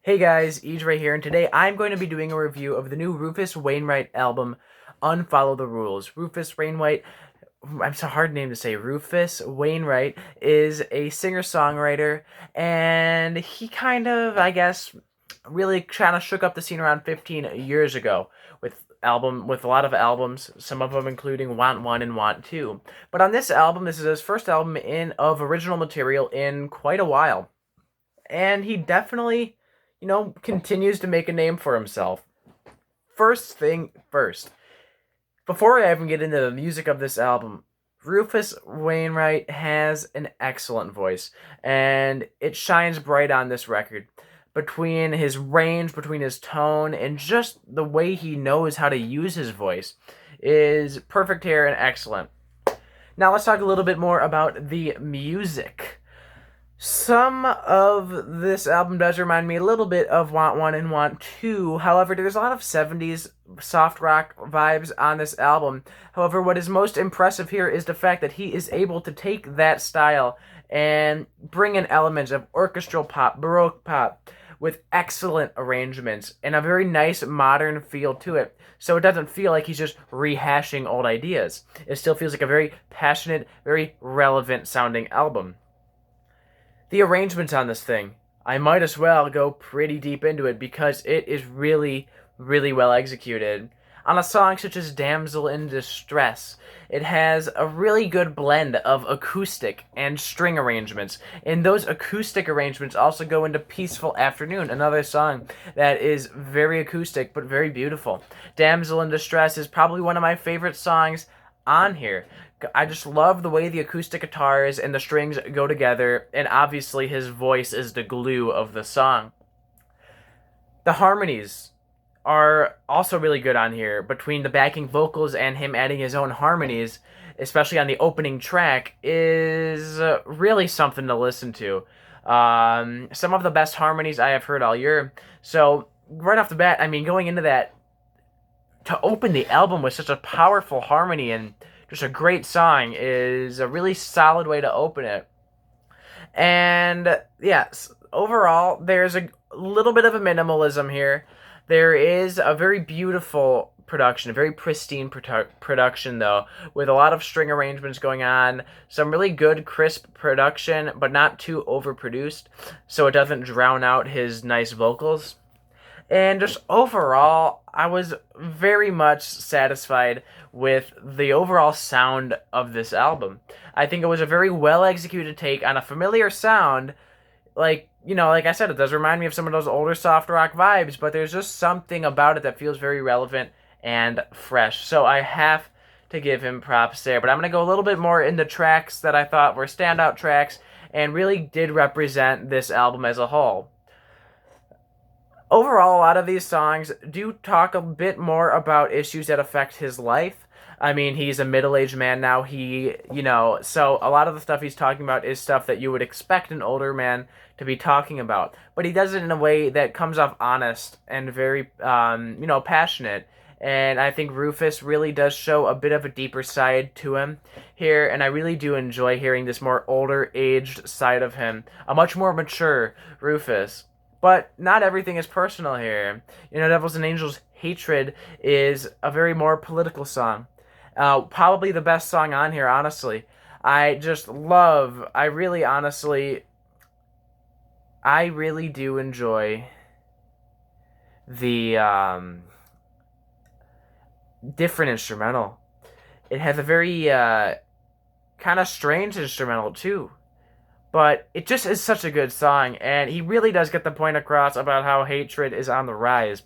Hey guys, Ej right here, and today I'm going to be doing a review of the new Rufus Wainwright album, Unfollow the Rules. Rufus Wainwright, it's a hard name to say. Rufus Wainwright is a singer-songwriter, and he kind of, I guess, really kind of shook up the scene around 15 years ago with a lot of albums, some of them including Want 1 and Want 2. But on this album, this is his first album of original material in quite a while. And he definitely continues to make a name for himself. First thing first, before I even get into the music of this album, Rufus Wainwright has an excellent voice, and it shines bright on this record. Between his range, between his tone, and just the way he knows how to use his voice is perfect here and excellent. Now let's talk a little bit more about the music. Some of this album does remind me a little bit of Want 1 and Want 2. However, there's a lot of 70s soft rock vibes on this album. However, what is most impressive here is the fact that he is able to take that style and bring in elements of orchestral pop, baroque pop, with excellent arrangements and a very nice modern feel to it. So it doesn't feel like he's just rehashing old ideas. It still feels like a very passionate, very relevant sounding album. The arrangements on this thing, I might as well go pretty deep into it because it is really, really well executed. On a song such as Damsel in Distress, it has a really good blend of acoustic and string arrangements, and those acoustic arrangements also go into Peaceful Afternoon, another song that is very acoustic but very beautiful. Damsel in Distress is probably one of my favorite songs on here. I just love the way the acoustic guitars and the strings go together, and obviously his voice is the glue of the song. The harmonies are also really good on here, between the backing vocals and him adding his own harmonies, especially on the opening track, is really something to listen to. Some of the best harmonies I have heard all year. So, right off the bat, I mean, going into that, to open the album with such a powerful harmony and just a great song is a really solid way to open it. And yes, overall, there's a little bit of a minimalism here. There is a very beautiful production, a very pristine production, though, with a lot of string arrangements going on, some really good, crisp production, but not too overproduced, so it doesn't drown out his nice vocals. And just overall, I was very much satisfied with the overall sound of this album. I think it was a very well executed take on a familiar sound. Like I said, it does remind me of some of those older soft rock vibes, but there's just something about it that feels very relevant and fresh. So I have to give him props there. But I'm going to go a little bit more into tracks that I thought were standout tracks and really did represent this album as a whole. Overall, a lot of these songs do talk a bit more about issues that affect his life. I mean, he's a middle-aged man now. So a lot of the stuff he's talking about is stuff that you would expect an older man to be talking about. But he does it in a way that comes off honest and very, passionate. And I think Rufus really does show a bit of a deeper side to him here, and I really do enjoy hearing this more older-aged side of him. A much more mature Rufus. But not everything is personal here. Devils and Angels Hatred is a very more political song. Probably the best song on here, honestly. I really do enjoy the different instrumental. It has a very kind of strange instrumental, too. But it just is such a good song, and he really does get the point across about how hatred is on the rise.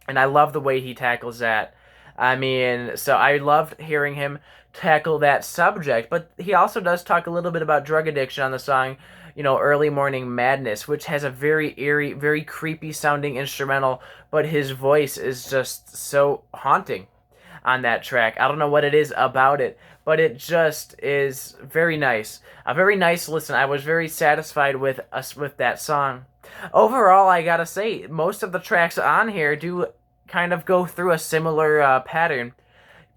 And I love the way he tackles that. I mean, so I loved hearing him tackle that subject, but he also does talk a little bit about drug addiction on the song, Early Morning Madness, which has a very eerie, very creepy sounding instrumental, but his voice is just so haunting on that track. I don't know what it is about it, but it just is very nice. A very nice listen. I was very satisfied with us with that song. Overall, I gotta say, most of the tracks on here do kind of go through a similar pattern,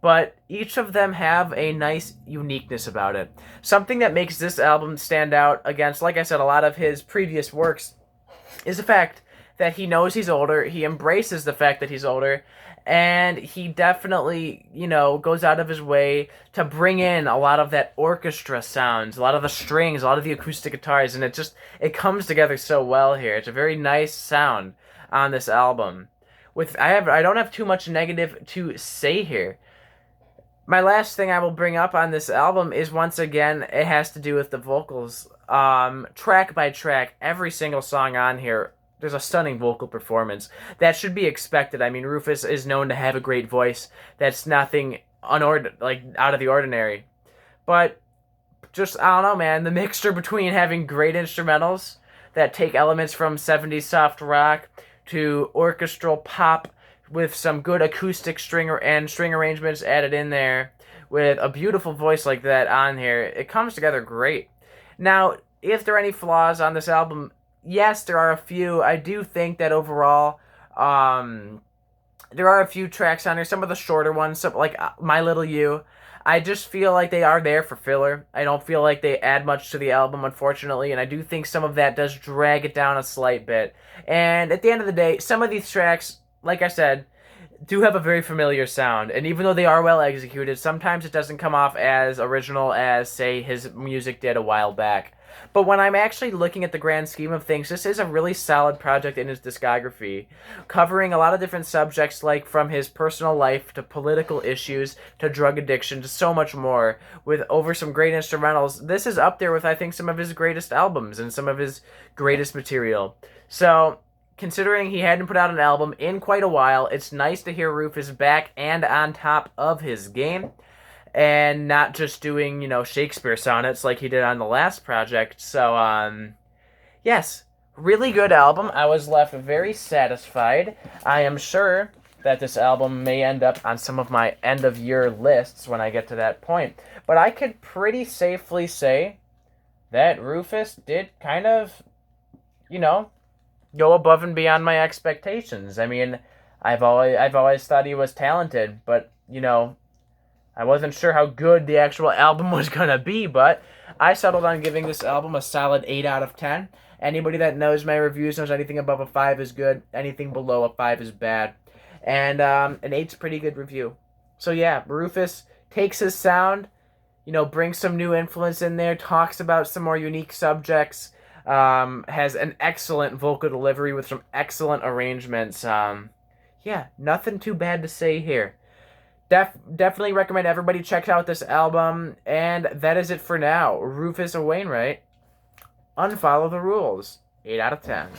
but each of them have a nice uniqueness about it. Something that makes this album stand out against, like I said, a lot of his previous works is the fact that he knows he's older. He embraces the fact that he's older. And he definitely, goes out of his way to bring in a lot of that orchestra sounds, a lot of the strings, a lot of the acoustic guitars, and it comes together so well here. It's a very nice sound on this album. I don't have too much negative to say here. My last thing I will bring up on this album is, once again, it has to do with the vocals. Track by track, every single song on here, there's a stunning vocal performance. That should be expected. I mean, Rufus is known to have a great voice. That's nothing out of the ordinary. But just, I don't know, man, the mixture between having great instrumentals that take elements from 70s soft rock to orchestral pop with some good acoustic string arrangements added in there, with a beautiful voice like that on here, it comes together great. Now, if there are any flaws on this album, yes, there are a few. I do think that overall, there are a few tracks on here, some of the shorter ones, like My Little You. I just feel like they are there for filler. I don't feel like they add much to the album, unfortunately, and I do think some of that does drag it down a slight bit. And at the end of the day, some of these tracks, like I said, do have a very familiar sound, and even though they are well executed, sometimes it doesn't come off as original as, say, his music did a while back. But when I'm actually looking at the grand scheme of things, this is a really solid project in his discography, covering a lot of different subjects, like from his personal life to political issues to drug addiction to so much more, with over some great instrumentals. This is up there with, I think, some of his greatest albums and some of his greatest material. So, considering he hadn't put out an album in quite a while, it's nice to hear Rufus back and on top of his game, and not just doing, Shakespeare sonnets like he did on the last project. So, yes, really good album. I was left very satisfied. I am sure that this album may end up on some of my end-of-year lists when I get to that point. But I could pretty safely say that Rufus did kind of, go above and beyond my expectations. I mean, I've always thought he was talented, but, I wasn't sure how good the actual album was going to be, but I settled on giving this album a solid 8 out of 10. Anybody that knows my reviews knows anything above a 5 is good, anything below a 5 is bad. And an 8's pretty good review. So yeah, Rufus takes his sound, brings some new influence in there, talks about some more unique subjects, has an excellent vocal delivery with some excellent arrangements. Yeah, nothing too bad to say here. Definitely recommend everybody check out this album, and that is it for now. Rufus Wainwright, Unfollow the Rules, 8 out of 10.